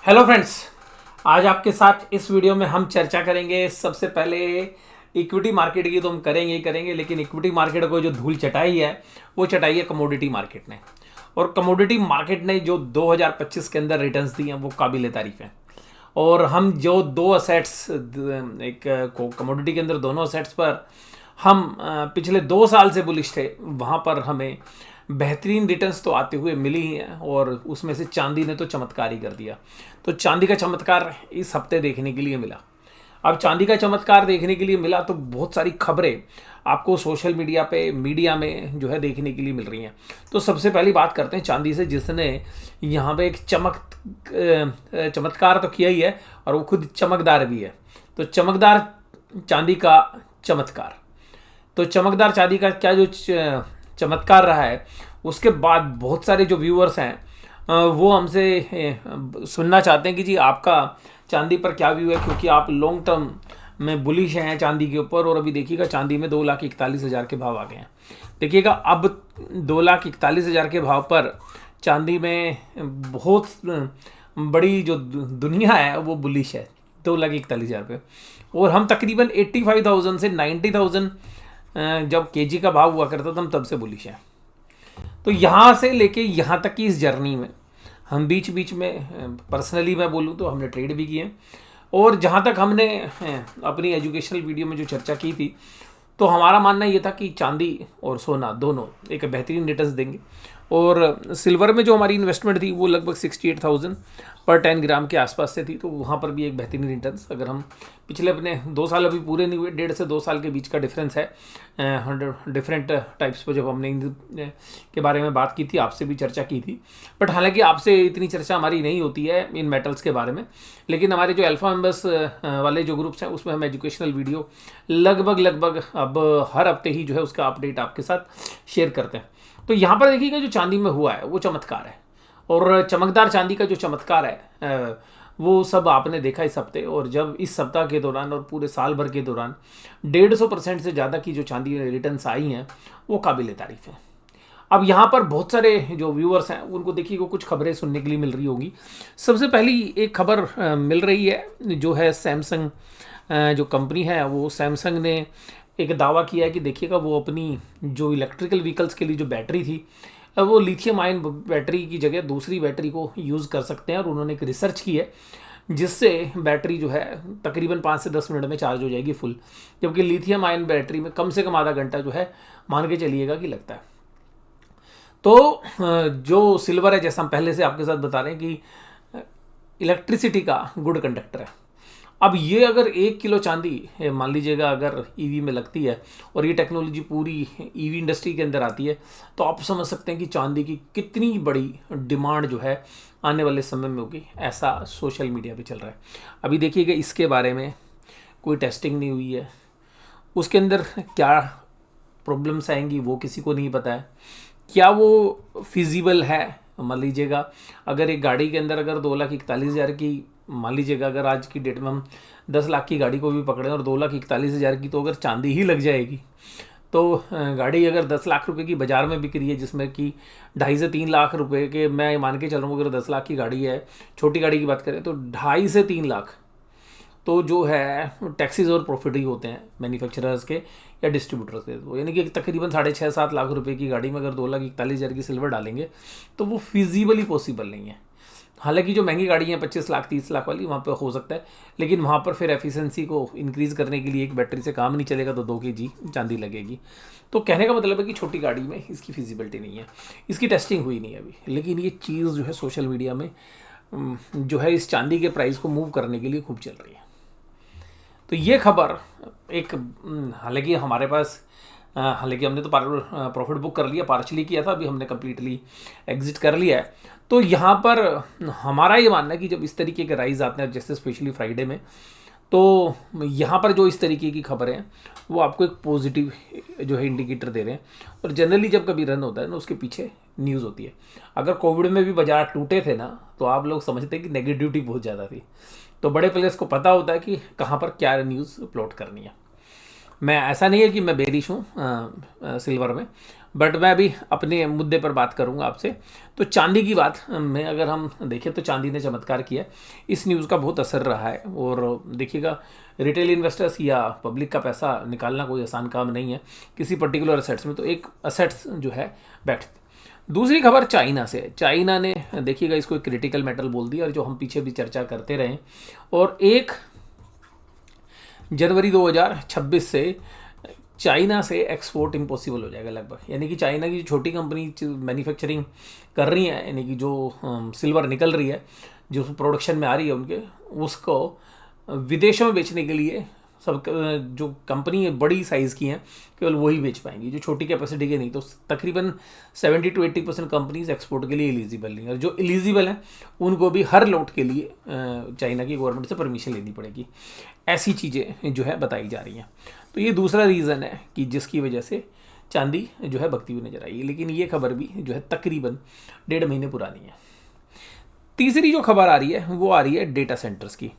Hello friends, आज आपके साथ इस वीडियो में हम चर्चा करेंगे। सबसे पहले इक्विटी मार्केट की तो हम करेंगे ही करेंगे, लेकिन इक्विटी मार्केट को जो धूल चटाई है वो चटाई है कमोडिटी मार्केट ने। और कमोडिटी मार्केट ने जो 2025 के अंदर रिटर्न्स दिए हैं वो काबिल तारीफ हैं। और हम जो दो असेट्स, एक कमोडिटी के अंदर दोनों असेट्स पर हम पिछले 2 साल से बुलिश थे, वहाँ पर हमें बेहतरीन रिटर्न्स तो आते हुए मिली ही हैं। और उसमें से चांदी ने तो चमत्कार ही कर दिया। तो चांदी का चमत्कार इस हफ्ते देखने के लिए मिला। अब चांदी का चमत्कार देखने के लिए मिला तो बहुत सारी खबरें आपको सोशल मीडिया पे, मीडिया में जो है देखने के लिए मिल रही हैं। तो सबसे पहली बात करते हैं चांदी से, जिसने यहाँ पे एक चमत्कार तो किया ही है और वो खुद चमकदार भी है। तो चमकदार चांदी का चमत्कार, तो चमकदार चांदी का क्या जो चमत्कार रहा है, उसके बाद बहुत सारे जो व्यूअर्स हैं वो हमसे सुनना चाहते हैं कि जी आपका चांदी पर क्या व्यू है, क्योंकि आप लॉन्ग टर्म में बुलिश हैं चांदी के ऊपर। और अभी देखिएगा चांदी में 2,41,000 के भाव आ गए हैं। देखिएगा अब 2,41,000 के भाव पर चांदी में बहुत बड़ी जो दुनिया है वो बुलिश है 2,41,000 पे। और हम तकरीबन 85,000 से 90,000 जब केजी का भाव हुआ करता था हम तब से बुलिश हैं। तो यहाँ से लेके यहाँ तक की इस जर्नी में हम बीच बीच में, पर्सनली मैं बोलूँ तो हमने ट्रेड भी किए। और जहाँ तक हमने अपनी एजुकेशनल वीडियो में जो चर्चा की थी, तो हमारा मानना ये था कि चांदी और सोना दोनों एक बेहतरीन रिटर्न्स देंगे। और सिल्वर में जो हमारी इन्वेस्टमेंट थी वो लगभग 68,000 पर 10 ग्राम के आसपास से थी, तो वहाँ पर भी एक बेहतरीन रिटर्न्स। अगर हम पिछले अपने 2 साल अभी पूरे नहीं हुए, 1.5 से 2 साल के बीच का डिफरेंस है। डिफरेंट टाइप्स पर जब हमने इन के बारे में बात की थी, आपसे भी चर्चा की थी। बट हालांकि आपसे इतनी चर्चा हमारी नहीं होती है इन मेटल्स के बारे में, लेकिन हमारे जो अल्फा मेंबर्स वाले जो ग्रुप्स हैं उसमें हम एजुकेशनल वीडियो लगभग अब हर हफ्ते ही जो है उसका अपडेट आपके साथ शेयर करते हैं। तो यहाँ पर देखिएगा जो चांदी में हुआ है वो चमत्कार है। और चमकदार चांदी का जो चमत्कार है वो सब आपने देखा इस हफ्ते। और जब इस सप्ताह के दौरान और पूरे साल भर के दौरान 150% से ज़्यादा की जो चांदी रिटर्न्स आई हैं वो काबिल तारीफ है। अब यहाँ पर बहुत सारे जो व्यूअर्स हैं उनको देखिए कुछ खबरें सुनने के लिए मिल रही होंगी। सबसे पहली एक खबर मिल रही है जो है सैमसंग जो कंपनी है, वो सैमसंग ने एक दावा किया है कि देखिएगा वो अपनी जो इलेक्ट्रिकल व्हीकल्स के लिए जो बैटरी थी वो लिथियम आयन बैटरी की जगह दूसरी बैटरी को यूज़ कर सकते हैं। और उन्होंने एक रिसर्च की है जिससे बैटरी जो है तकरीबन 5 से 10 मिनट में चार्ज हो जाएगी फुल, जबकि लिथियम आयन बैटरी में कम से कम आधा घंटा जो है मान के चलिएगा कि लगता है। तो जो सिल्वर है, जैसा हम पहले से आपके साथ बता रहे हैं कि इलेक्ट्रिसिटी का गुड कंडक्टर है। अब ये अगर 1 किलो चांदी मान लीजिएगा अगर ईवी में लगती है और ये टेक्नोलॉजी पूरी ईवी इंडस्ट्री के अंदर आती है, तो आप समझ सकते हैं कि चांदी की कितनी बड़ी डिमांड जो है आने वाले समय में होगी। ऐसा सोशल मीडिया पे चल रहा है। अभी देखिएगा इसके बारे में कोई टेस्टिंग नहीं हुई है, उसके अंदर क्या प्रॉब्लम्स आएंगी वो किसी को नहीं पता है, क्या वो फिजिबल है। मान लीजिएगा अगर एक गाड़ी के अंदर अगर 2,41,000 की, मान लीजिएगा अगर आज की डेट में हम 10 लाख की गाड़ी को भी पकड़ें और 2,41,000 की तो अगर चांदी ही लग जाएगी, तो गाड़ी अगर 10 लाख रुपए की बाज़ार में बिक रही है, जिसमें कि 2.5 से 3 लाख रुपए के, मैं मान के चल रहा हूँ अगर 10 लाख की गाड़ी है, छोटी गाड़ी की बात करें तो 2.5 से 3 लाख तो जो है टैक्सीज और प्रॉफिट ही होते हैं मैन्युफैक्चरर्स के या डिस्ट्रीब्यूटर्स के। तो यानी कि तकरीबन 6.5-7 लाख रुपए की गाड़ी में अगर 2,41,000 की सिल्वर डालेंगे तो वो फिजिबली पॉसिबल नहीं है। हालांकि जो महंगी गाड़ी हैं 25 लाख 30 लाख वाली, वहाँ पे हो सकता है, लेकिन वहाँ पर फिर एफिशिएंसी को इंक्रीज़ करने के लिए एक बैटरी से काम नहीं चलेगा, तो 2 kg चांदी लगेगी। तो कहने का मतलब है कि छोटी गाड़ी में इसकी फिजिबिलिटी नहीं है, इसकी टेस्टिंग हुई नहीं है अभी। लेकिन ये चीज़ जो है सोशल मीडिया में जो है इस चांदी के प्राइस को मूव करने के लिए खूब चल रही है। तो ये खबर एक, हालांकि हमारे पास, हालांकि हमने तो प्रॉफिट बुक कर लिया, पार्शली किया था, अभी हमने कम्प्लीटली एग्जिट कर लिया है। तो यहाँ पर हमारा ये मानना है कि जब इस तरीके के राइज आते हैं, जैसे स्पेशली फ्राइडे में, तो यहाँ पर जो इस तरीके की खबरें हैं वो आपको एक पॉजिटिव जो है इंडिकेटर दे रहे हैं। और जनरली जब कभी रन होता है ना, उसके पीछे न्यूज़ होती है। अगर कोविड में भी बाजार टूटे थे ना, तो आप लोग समझते हैं कि नेगेटिविटी बहुत ज़्यादा थी। तो बड़े प्लेयर्स को पता होता है कि कहाँ पर क्या न्यूज़ प्लॉट करनी है। मैं, ऐसा नहीं है कि मैं बेरिश हूँ सिल्वर में, बट मैं अभी अपने मुद्दे पर बात करूंगा आपसे। तो चांदी की बात में अगर हम देखें तो चांदी ने चमत्कार किया। इस न्यूज़ का बहुत असर रहा है। और देखिएगा, रिटेल इन्वेस्टर्स या पब्लिक का पैसा निकालना कोई आसान काम नहीं है किसी पर्टिकुलर असेट्स में। तो एक असेट्स जो है बैठ। दूसरी खबर चाइना से। चाइना ने देखिएगा इसको एक क्रिटिकल मेटल बोल दिया, और जो हम पीछे भी चर्चा करते रहे। और 1 जनवरी 2026 से चाइना से एक्सपोर्ट इम्पॉसिबल हो जाएगा लगभग। यानी कि चाइना की जो छोटी कंपनी मैन्युफैक्चरिंग कर रही है, यानी कि जो सिल्वर निकल रही है, जो प्रोडक्शन में आ रही है उनके, उसको विदेशों में बेचने के लिए सब जो कंपनी बड़ी साइज़ की हैं केवल वही बेच पाएंगी, जो छोटी कैपेसिटी के नहीं। तो तकरीबन 70 to 80% कंपनीज एक्सपोर्ट के लिए एलिजिबल नहीं है, और जो एलिजिबल हैं उनको भी हर लोट के लिए चाइना की गवर्नमेंट से परमिशन लेनी पड़ेगी। ऐसी चीज़ें जो है बताई जा रही हैं। तो ये दूसरा रीज़न है कि जिसकी वजह से चांदी जो है बकती हुई नजर आई है। लेकिन ये खबर भी जो है तकरीबन 1.5 महीने पुरानी है। तीसरी जो खबर आ रही है वो आ रही है डेटा सेंटर्स की।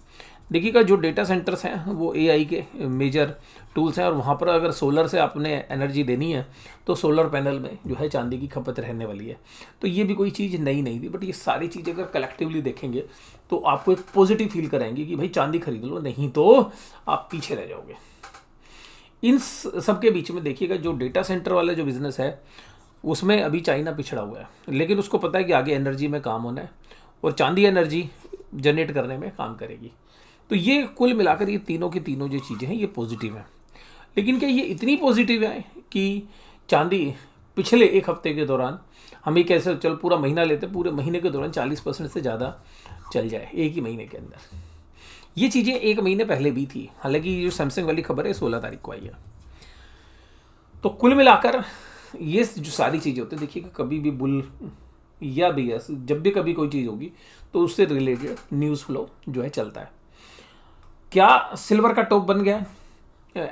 देखिएगा, जो डेटा सेंटर्स हैं वो एआई के मेजर टूल्स हैं, और वहाँ पर अगर सोलर से आपने एनर्जी देनी है तो सोलर पैनल में जो है चांदी की खपत रहने वाली है। तो ये भी कोई चीज़ नई नहीं थी, बट ये सारी चीज़ें अगर कलेक्टिवली देखेंगे तो आपको एक पॉजिटिव फील कराएंगे कि भाई चांदी खरीद लो, नहीं तो आप पीछे रह जाओगे। इन सब के बीच में देखिएगा, जो डेटा सेंटर वाला जो बिज़नेस है उसमें अभी चाइना पिछड़ा हुआ है, लेकिन उसको पता है कि आगे एनर्जी में काम होना है और चांदी एनर्जी जनरेट करने में काम करेगी। तो ये कुल मिलाकर ये तीनों की तीनों जो चीज़ें हैं ये पॉजिटिव हैं। लेकिन क्या ये इतनी पॉजिटिव है कि चांदी पिछले एक हफ्ते के दौरान, हम एक ऐसे चल पूरा महीना लेते हैं, पूरे महीने के दौरान 40% से ज़्यादा चल जाए एक ही महीने के अंदर? ये चीज़ें एक महीने पहले भी थी, हालांकि ये जो सैमसंग वाली खबर है 16 तारीख को आई है। तो कुल मिलाकर ये जो सारी चीज़ें होती है, देखिए कभी भी बुल या बीएस, जब भी कभी कोई चीज़ होगी तो उससे रिलेटेड न्यूज़ फ्लो जो है चलता है। क्या सिल्वर का टॉप बन गया है?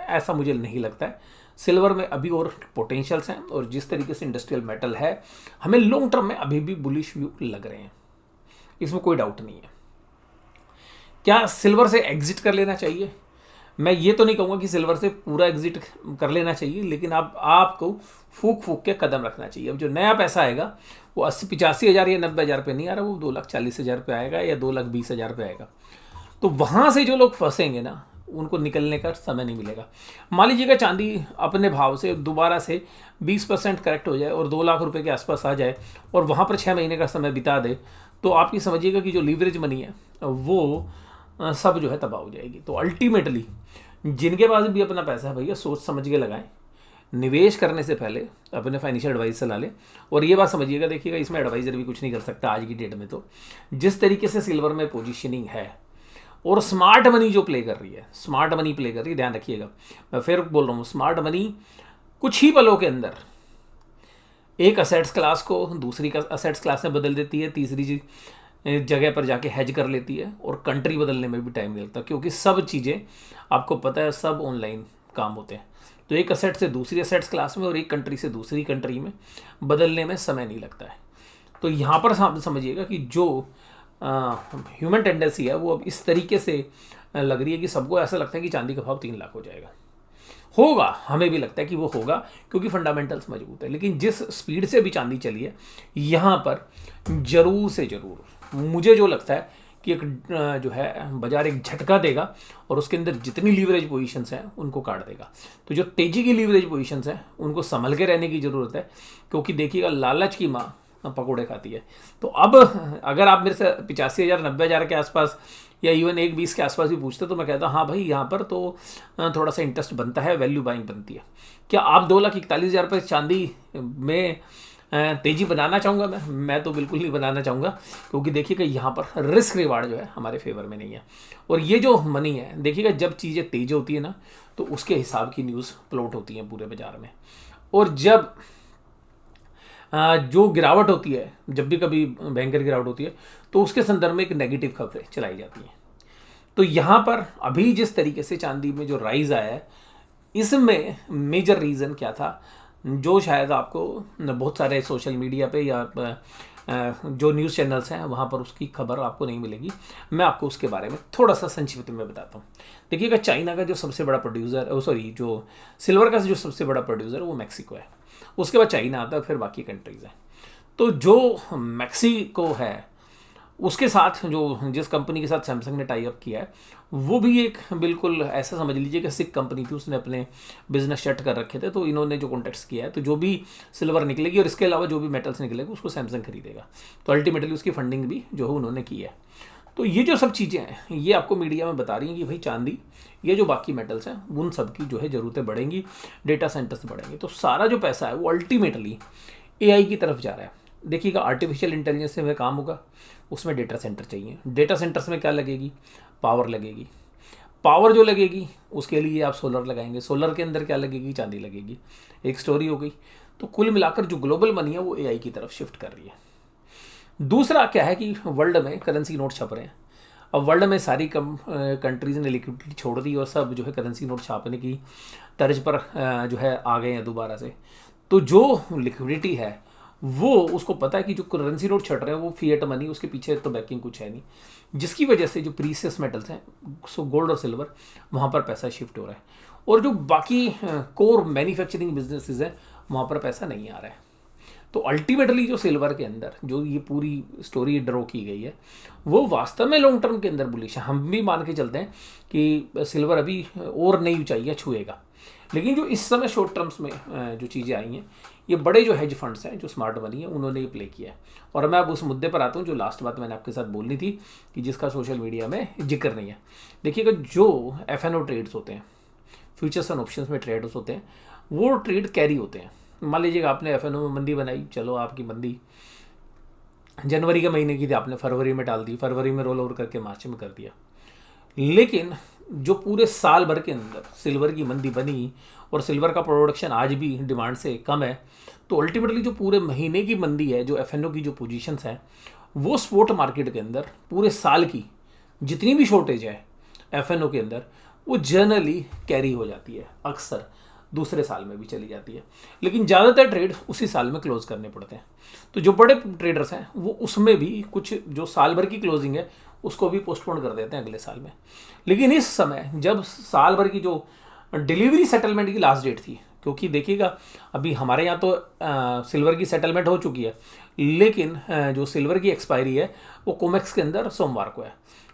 ऐसा मुझे नहीं लगता है। सिल्वर में अभी और पोटेंशियल्स हैं, और जिस तरीके से इंडस्ट्रियल मेटल है, हमें लॉन्ग टर्म में अभी भी बुलिश व्यू लग रहे हैं, इसमें कोई डाउट नहीं है। क्या सिल्वर से एग्जिट कर लेना चाहिए? मैं ये तो नहीं कहूँगा कि सिल्वर से पूरा एग्जिट कर लेना चाहिए, लेकिन आपको फूक फूक के कदम रखना चाहिए। अब जो नया पैसा आएगा वो 85,000 या 90,000 पे नहीं आ रहा, वो 2,40,000 पे आएगा या 2,20,000 पे आएगा। तो वहाँ से जो लोग फंसेंगे ना, उनको निकलने का समय नहीं मिलेगा। मान लीजिएगा चांदी अपने भाव से दोबारा से 20% करेक्ट हो जाए और 2 लाख रुपए के आसपास आ जाए, और वहाँ पर 6 महीने का समय बिता दे, तो आप ये समझिएगा कि जो लीवरेज मनी है वो सब जो है तबाह हो जाएगी। तो अल्टीमेटली जिनके पास भी अपना पैसा है भैया, सोच समझ के लगाएं। निवेश करने से पहले अपने फाइनेंशियल एडवाइस सलाह लें। और ये बात समझिएगा, देखिएगा इसमें एडवाइज़र भी कुछ नहीं कर सकता आज की डेट में। तो जिस तरीके से सिल्वर में पोजीशनिंग है और स्मार्ट मनी जो प्ले कर रही है, स्मार्ट मनी प्ले कर रही है, ध्यान रखिएगा, मैं फिर बोल रहा हूँ, स्मार्ट मनी कुछ ही पलों के अंदर एक असेट्स क्लास को दूसरी का असेट्स क्लास में बदल देती है, तीसरी जगह पर जाके हेज कर लेती है, और कंट्री बदलने में भी टाइम नहीं लगता, क्योंकि सब चीज़ें आपको पता है सब ऑनलाइन काम होते हैं। तो एक असेट से दूसरी असेट्स क्लास में और एक कंट्री से दूसरी कंट्री में बदलने में समय नहीं लगता है। तो यहाँ पर समझिएगा कि जो ह्यूमन टेंडेंसी है वो अब इस तरीके से लग रही है कि सबको ऐसा लगता है कि चांदी का भाव 3 लाख हो जाएगा। होगा, हमें भी लगता है कि वो होगा, क्योंकि फंडामेंटल्स मजबूत है। लेकिन जिस स्पीड से भी चांदी चली है, यहाँ पर जरूर से ज़रूर मुझे जो लगता है कि एक जो है बाजार एक झटका देगा, और उसके अंदर जितनी लीवरेज पोजीशंस हैं उनको काट देगा। तो जो तेज़ी की लीवरेज पोजीशंस हैं उनको संभल के रहने की ज़रूरत है, क्योंकि देखिएगा लालच की माँ पकौड़े खाती है। तो अब अगर आप मेरे से 85,000 90,000 के आसपास या इवन 1,20 के आसपास भी पूछते तो मैं कहता हाँ भाई, यहाँ पर तो थोड़ा सा इंटरेस्ट बनता है, वैल्यू बाइंग बनती है। क्या आप 2,41,000 रुपये चांदी में तेज़ी बनाना चाहूँगा? मैं तो बिल्कुल नहीं बनाना चाहूँगा, क्योंकि देखिएगा यहाँ पर रिस्क रिवार्ड जो है हमारे फेवर में नहीं है। और ये जो मनी है, देखिएगा जब चीज़ें तेज होती है ना, तो उसके हिसाब की न्यूज़ प्लॉट होती है पूरे बाजार में, और जब जो गिरावट होती है, जब भी कभी भयंकर गिरावट होती है, तो उसके संदर्भ में एक नेगेटिव खबरें चलाई जाती हैं। तो यहाँ पर अभी जिस तरीके से चांदी में जो राइज आया है, इसमें मेजर रीज़न क्या था, जो शायद आपको बहुत सारे सोशल मीडिया पे या जो न्यूज़ चैनल्स हैं वहाँ पर उसकी खबर आपको नहीं मिलेगी। मैं आपको उसके बारे में थोड़ा सा संक्षिप्त में बताता हूँ। देखिएगा, चाइना का जो सबसे बड़ा प्रोड्यूसर, जो सिल्वर का जो सबसे बड़ा प्रोड्यूसर है वो मैक्सिको है। उसके बाद चाइना आता है, फिर बाकी कंट्रीज़ हैं। तो जो मैक्सिको है उसके साथ जो जिस कंपनी के साथ सैमसंग ने टाई अप किया है वो भी एक बिल्कुल ऐसा समझ लीजिए कि सिख कंपनी थी, उसने अपने बिजनेस सेट कर रखे थे। तो इन्होंने जो कॉन्टेक्ट्स किया है, तो जो भी सिल्वर निकलेगी और इसके अलावा जो भी मेटल्स निकलेगा उसको सैमसंग खरीदेगा। तो अल्टीमेटली उसकी फंडिंग भी जो है उन्होंने की है। तो ये जो सब चीज़ें हैं ये आपको मीडिया में बता रही हैं कि भाई चांदी, ये जो बाकी मेटल्स हैं उन सब की जो है ज़रूरतें बढ़ेंगी, डेटा सेंटर्स बढ़ेंगे। तो सारा जो पैसा है वो अल्टीमेटली एआई की तरफ जा रहा है। देखिएगा, आर्टिफिशियल इंटेलिजेंस से वह काम होगा, उसमें डेटा सेंटर चाहिए। डेटा सेंटर्स में क्या लगेगी? पावर लगेगी। पावर जो लगेगी उसके लिए आप सोलर लगाएंगे, सोलर के अंदर क्या लगेगी? चांदी लगेगी। एक स्टोरी हो गई। तो कुल मिलाकर जो ग्लोबल मनी है वो एआई की तरफ शिफ्ट कर रही है। दूसरा क्या है कि वर्ल्ड में करेंसी नोट छप रहे हैं। अब वर्ल्ड में सारी कंट्रीज़ ने लिक्विडिटी छोड़ दी और सब जो है करेंसी नोट छापने की तर्ज पर जो है आ गए हैं दोबारा से। तो जो लिक्विडिटी है वो उसको पता है कि जो करेंसी नोट छट रहे हैं वो फिएट मनी, उसके पीछे तो बैकिंग कुछ है नहीं, जिसकी वजह से जो प्रीसियस मेटल्स हैं, सो गोल्ड और सिल्वर, वहाँ पर पैसा शिफ्ट हो रहा है। और जो बाकी कोर मैन्युफैक्चरिंग बिजनेसेस हैं वहाँ पर पैसा नहीं आ रहा है। तो अल्टीमेटली जो सिल्वर के अंदर जो ये पूरी स्टोरी ड्रॉ की गई है वो वास्तव में लॉन्ग टर्म के अंदर बुलिश है। हम भी मान के चलते हैं कि सिल्वर अभी और नई ऊंचाइयाँ छुएगा, लेकिन जो इस समय शॉर्ट टर्म्स में जो चीज़ें आई हैं, ये बड़े जो हेज फंड्स हैं, जो स्मार्ट मनी है, उन्होंने ये प्ले किया है। और मैं अब उस मुद्दे पर आता हूँ जो लास्ट बात मैंने आपके साथ बोलनी थी कि जिसका सोशल मीडिया में जिक्र नहीं है। देखिएगा, जो एफएनओ ट्रेड्स होते हैं, फ्यूचर्स एंड ऑप्शंस में ट्रेड्स होते हैं, वो ट्रेड कैरी होते हैं। मान लीजिएगा आपने एफएनओ में मंदी बनाई, चलो आपकी मंदी जनवरी के महीने की थी, आपने फरवरी में डाल दी, फरवरी में रोल ओवर करके मार्च में कर दिया। लेकिन जो पूरे साल भर के अंदर सिल्वर की मंदी बनी और सिल्वर का प्रोडक्शन आज भी डिमांड से कम है, तो अल्टीमेटली जो पूरे महीने की मंदी है, जो एफएनओ की जो पोजीशंस हैं, वो स्पॉट मार्केट के अंदर पूरे साल की जितनी भी शॉर्टेज है एफएनओ के अंदर, वो जनरली कैरी हो जाती है, अक्सर दूसरे साल में भी चली जाती है। लेकिन ज़्यादातर ट्रेड उसी साल में क्लोज करने पड़ते हैं। तो जो बड़े ट्रेडर्स हैं वो उसमें भी कुछ जो साल भर की क्लोजिंग है उसको भी पोस्टपोन कर देते हैं अगले साल में। लेकिन इस समय जब साल भर की जो डिलीवरी सेटलमेंट की लास्ट डेट थी, क्योंकि देखिएगा अभी हमारे यहाँ तो सिल्वर की सेटलमेंट हो चुकी है, लेकिन जो सिल्वर की एक्सपायरी है वो कोमेक्स के अंदर सोमवार को है।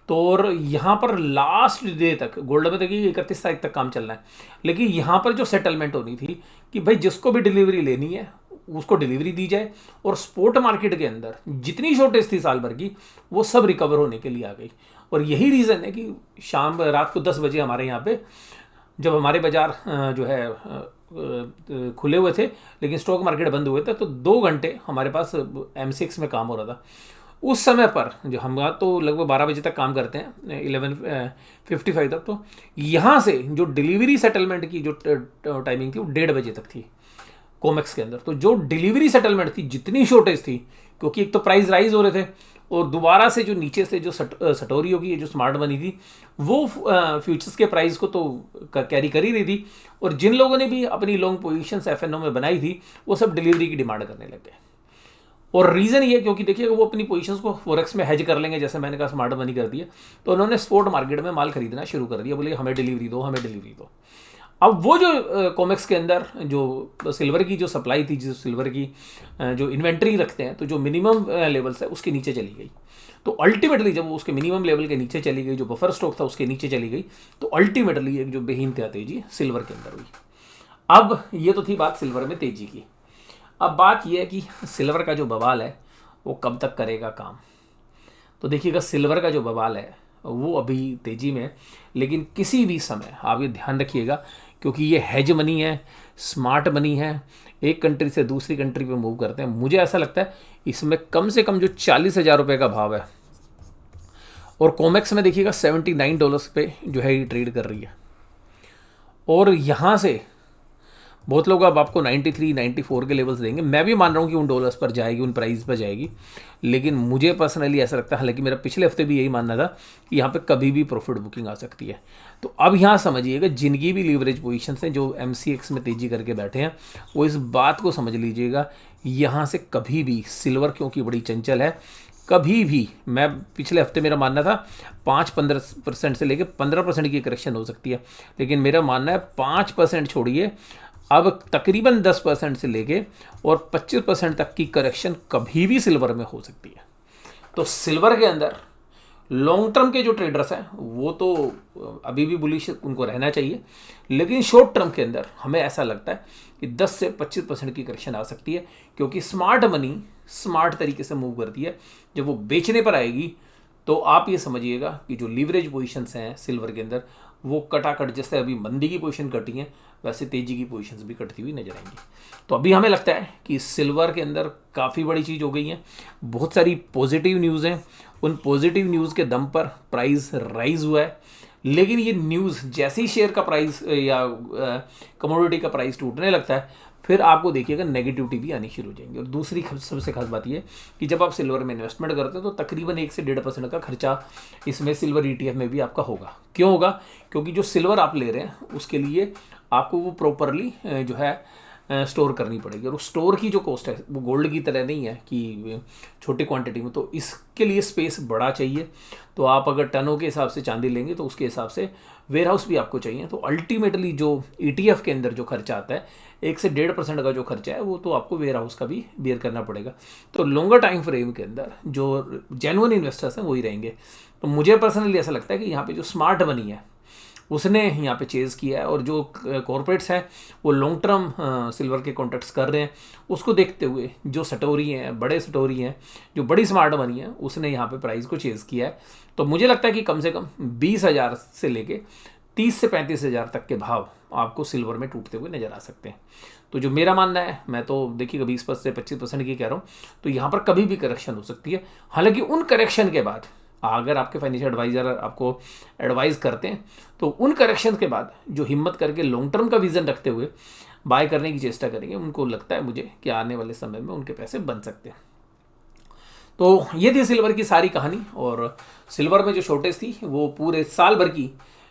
तो और यहाँ पर लास्ट डे तक, गोल्ड में देखिए 31 तारीख तक काम चलना है, लेकिन यहाँ पर जो सेटलमेंट होनी थी कि भाई जिसको भी डिलीवरी लेनी है उसको डिलीवरी दी जाए, और स्पॉट मार्केट के अंदर जितनी शॉर्टेज थी साल भर की वो सब रिकवर होने के लिए आ गई। और यही रीज़न है कि शाम रात को 10 बजे हमारे यहाँ पे जब हमारे बाज़ार जो है खुले हुए थे लेकिन स्टॉक मार्केट बंद हुए थे, तो 2 घंटे हमारे पास M6 में काम हो रहा था। उस समय पर जो हम तो लगभग 12 बजे तक काम करते हैं, 11:55 तक, तो यहाँ से जो डिलीवरी सेटलमेंट की जो टाइमिंग थी वो 1:30 बजे तक थी कोमेक्स के अंदर। तो जो डिलीवरी सेटलमेंट थी, जितनी शॉर्टेज थी, क्योंकि एक तो प्राइस राइज हो रहे थे और दोबारा से जो नीचे से जो सटोरियों की जो स्मार्ट मनी थी वो फ्यूचर्स के प्राइस को तो कैरी कर ही रही थी, और जिन लोगों ने भी अपनी लॉन्ग पोजीशंस एफएनओ में बनाई थी वो सब डिलीवरी की डिमांड करने लग गए। और रीज़न ये, क्योंकि देखिए वो अपनी पोजीशंस को फॉरेक्स में हेज कर लेंगे, जैसे मैंने कहा स्मार्ट मनी कर दिया, तो उन्होंने स्पॉट मार्केट में माल खरीदना शुरू कर दिया, बोले हमें डिलीवरी दो, हमें डिलीवरी दो। अब वो जो कॉमेक्स के अंदर जो सिल्वर की जो सप्लाई थी, जो सिल्वर की जो इन्वेंट्री रखते हैं, तो जो मिनिमम लेवल्स है उसके नीचे चली गई। तो अल्टीमेटली जब वो उसके मिनिमम लेवल के नीचे चली गई, जो बफर स्टॉक था उसके नीचे चली गई, तो अल्टीमेटली एक जो बेहिंतहा तेजी सिल्वर के अंदर हुई। अब ये तो थी बात सिल्वर में तेजी की। अब बात यह है कि सिल्वर का जो बवाल है वो कब तक करेगा काम। तो देखिएगा, सिल्वर का जो बवाल है वो अभी तेजी में है, लेकिन किसी भी समय आप ये ध्यान रखिएगा, क्योंकि ये हेज मनी है, स्मार्ट मनी है, एक कंट्री से दूसरी कंट्री पे मूव करते हैं। मुझे ऐसा लगता है इसमें कम से कम जो 40,000 रुपये का भाव है, और कॉमेक्स में देखिएगा $79 पे जो है ये ट्रेड कर रही है, और यहाँ से बहुत लोग अब आपको 93, 94 के लेवल्स देंगे। मैं भी मान रहा हूँ कि उन डॉलर्स पर जाएगी, उन प्राइस पर जाएगी, लेकिन मुझे पर्सनली ऐसा लगता है, हालांकि मेरा पिछले हफ्ते भी यही मानना था कि यहाँ पे कभी भी प्रॉफिट बुकिंग आ सकती है। तो अब यहाँ समझिएगा, जिनकी भी लीवरेज पोजीशंस हैं, जो MCX में तेजी करके बैठे हैं, वो इस बात को समझ लीजिएगा, यहाँ से कभी भी सिल्वर, क्योंकि बड़ी चंचल है, कभी भी, मैं पिछले हफ्ते मेरा मानना था 5-15% से लेकर 15% की करेक्शन हो सकती है, लेकिन मेरा मानना है 5% छोड़िए, अब तकरीबन 10% से लेके और 25% तक की करेक्शन कभी भी सिल्वर में हो सकती है। तो सिल्वर के अंदर लॉन्ग टर्म के जो ट्रेडर्स हैं वो तो अभी भी बुलिश उनको रहना चाहिए, लेकिन शॉर्ट टर्म के अंदर हमें ऐसा लगता है कि 10 से 25% की करेक्शन आ सकती है, क्योंकि स्मार्ट मनी स्मार्ट तरीके से मूव करती है। जब वो बेचने पर आएगी तो आप ये समझिएगा कि जो लीवरेज पोजीशंस हैं सिल्वर के अंदर वो कटाकट, जैसे अभी मंदी की पोजीशन कटी है वैसे तेजी की पोजीशंस भी कटती हुई नजर आएंगी। तो अभी हमें लगता है कि सिल्वर के अंदर काफ़ी बड़ी चीज़ हो गई है, बहुत सारी पॉजिटिव न्यूज़ हैं, उन पॉजिटिव न्यूज़ के दम पर प्राइस राइज हुआ है। लेकिन ये न्यूज़ जैसे ही शेयर का प्राइस या कमोडिटी का प्राइस टूटने लगता है फिर आपको देखिएगा नेगेटिविटी भी आनी शुरू हो जाएंगी। और दूसरी सबसे खास बात ये कि जब आप सिल्वर में इन्वेस्टमेंट करते हो तो तकरीबन 1 से 1.5% का खर्चा इसमें सिल्वर ETF में भी आपका होगा। क्यों होगा? क्योंकि जो सिल्वर आप ले रहे हैं उसके लिए आपको वो प्रॉपरली जो है स्टोर करनी पड़ेगी, और उस स्टोर की जो कॉस्ट है वो गोल्ड की तरह नहीं है कि छोटी क्वांटिटी में, तो इसके लिए स्पेस बड़ा चाहिए। तो आप अगर टनों के हिसाब से चांदी लेंगे तो उसके हिसाब से वेयर हाउस भी आपको चाहिए। तो अल्टीमेटली जो ETF के अंदर जो खर्चा आता है 1 से 1.5% का जो खर्चा है वो तो आपको वेयर हाउस का भी बेयर करना पड़ेगा। तो लॉन्गर टाइम फ्रेम के अंदर जो जेन्युइन इन्वेस्टर्स हैं वही रहेंगे। तो मुझे पर्सनली ऐसा लगता है कि यहाँ पे जो स्मार्ट मनी है उसने यहाँ पे चेज़ किया है, और जो कॉरपोरेट्स हैं वो लॉन्ग टर्म सिल्वर के कॉन्ट्रैक्ट्स कर रहे हैं। उसको देखते हुए जो सटोरी हैं, बड़े सटोरी हैं, जो बड़ी स्मार्ट मनी है, उसने यहाँ पे प्राइस को चेज़ किया है। तो मुझे लगता है कि कम से कम 20,000 से लेके 30 से 35,000 तक के भाव आपको सिल्वर में टूटते हुए नज़र आ सकते हैं। तो जो मेरा मानना है, मैं तो देखिएगा 20% से 25% की कह रहा हूँ, तो यहाँ पर कभी भी करेक्शन हो सकती है। हालांकि उन करेक्शन के बाद अगर आपके फाइनेंशियल एडवाइज़र आपको एडवाइस करते हैं तो उन करेक्शन के बाद जो हिम्मत करके लॉन्ग टर्म का विजन रखते हुए बाय करने की चेष्टा करेंगे, उनको लगता है मुझे कि आने वाले समय में उनके पैसे बन सकते हैं। तो ये थी सिल्वर की सारी कहानी। और सिल्वर में जो शॉर्टेज थी वो पूरे साल भर की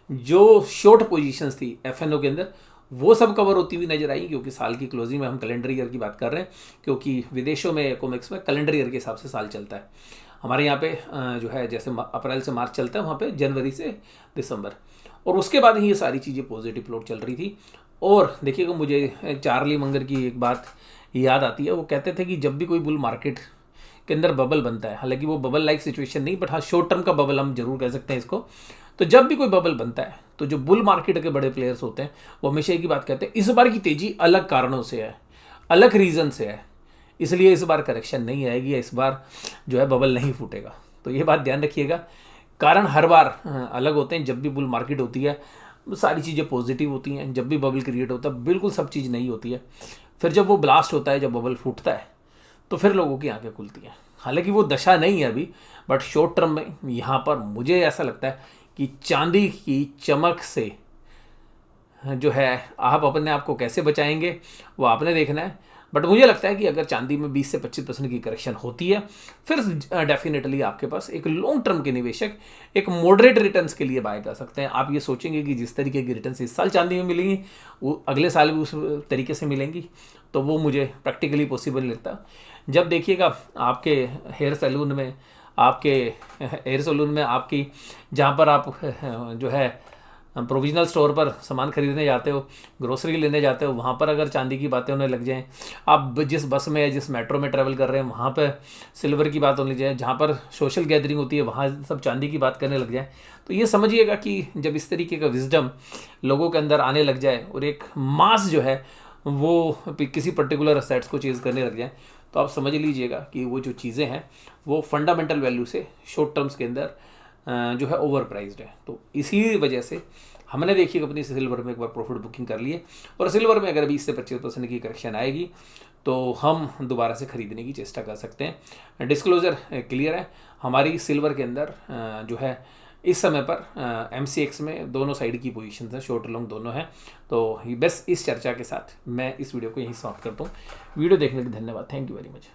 जो शॉर्ट पोजीशंस थी FNO के अंदर वो सब कवर होती हुई नजर आई, क्योंकि साल की क्लोजिंग में हम कैलेंडर ईयर की बात कर रहे हैं, क्योंकि विदेशों में कॉमिक्स में कैलेंडर ईयर के हिसाब से साल चलता है। हमारे यहाँ पे जो है जैसे अप्रैल से मार्च चलता है, वहाँ पे जनवरी से दिसंबर, और उसके बाद ही ये सारी चीज़ें पॉजिटिव प्लॉट चल रही थी। और देखिएगा मुझे चार्ली मंगर की एक बात याद आती है, वो कहते थे कि जब भी कोई बुल मार्केट के अंदर बबल बनता है, हालांकि वो बबल लाइक सिचुएशन नहीं, बट हाँ शॉर्ट टर्म का बबल हम जरूर कह सकते हैं इसको। तो जब भी कोई बबल बनता है तो जो बुल मार्केट के बड़े प्लेयर्स होते हैं वो हमेशा एक ही बात कहते हैं, इस बार की तेजी अलग कारणों से है, अलग रीज़न से है, इसलिए इस बार करेक्शन नहीं आएगी या इस बार जो है बबल नहीं फूटेगा। तो ये बात ध्यान रखिएगा, कारण हर बार अलग होते हैं। जब भी बुल मार्केट होती है सारी चीज़ें पॉजिटिव होती हैं, जब भी बबल क्रिएट होता है बिल्कुल सब चीज़ नहीं होती है। फिर जब वो ब्लास्ट होता है, जब बबल फूटता है तो फिर लोगों की आंखें खुलती हैं। हालांकि वो दशा नहीं है अभी, बट शॉर्ट टर्म में यहाँ पर मुझे ऐसा लगता है कि चांदी की चमक से जो है आप अपने आप को कैसे बचाएंगे वो आपने देखना है। बट मुझे लगता है कि अगर चांदी में 20 से 25% की करेक्शन होती है फिर डेफिनेटली आपके पास एक लॉन्ग टर्म के निवेशक एक मॉडरेट रिटर्न्स के लिए बाय कर सकते हैं। आप ये सोचेंगे कि जिस तरीके की रिटर्न्स इस साल चांदी में मिलेंगी वो अगले साल भी उस तरीके से मिलेंगी, तो वो मुझे प्रैक्टिकली पॉसिबल नहीं लगता। जब देखिएगा आपके हेयर सैलून में आपकी जहाँ पर आप जो है प्रोविजनल स्टोर पर सामान खरीदने जाते हो, ग्रोसरी लेने जाते हो, वहाँ पर अगर चांदी की बातें होने लग जाएं, आप जिस बस में या जिस मेट्रो में ट्रैवल कर रहे हैं वहाँ पर सिल्वर की बात होने जाए, जहाँ पर सोशल गैदरिंग होती है वहाँ सब चांदी की बात करने लग जाए, तो ये समझिएगा कि जब इस तरीके का विजडम लोगों के अंदर आने लग जाए और एक मास जो है वो किसी पर्टिकुलर असेट्स को चेज़ करने लग जाए, तो आप समझ लीजिएगा कि वो जो चीज़ें हैं वो फंडामेंटल वैल्यू से शॉर्ट टर्म्स के अंदर जो है ओवर प्राइज्ड है। तो इसी वजह से हमने देखिए अपनी सिल्वर में एक बार प्रॉफिट बुकिंग कर लिए, और सिल्वर में अगर 20 से 25% की करेक्शन आएगी तो हम दोबारा से खरीदने की चेष्टा कर सकते हैं। डिस्क्लोजर क्लियर है, हमारी सिल्वर के अंदर जो है इस समय पर MCX में दोनों साइड की पोजीशन है, शॉर्ट लॉन्ग दोनों हैं। तो बस इस चर्चा के साथ मैं इस वीडियो को यहीं समाप्त करता हूँ। वीडियो देखने के लिए धन्यवाद, थैंक यू वेरी मच।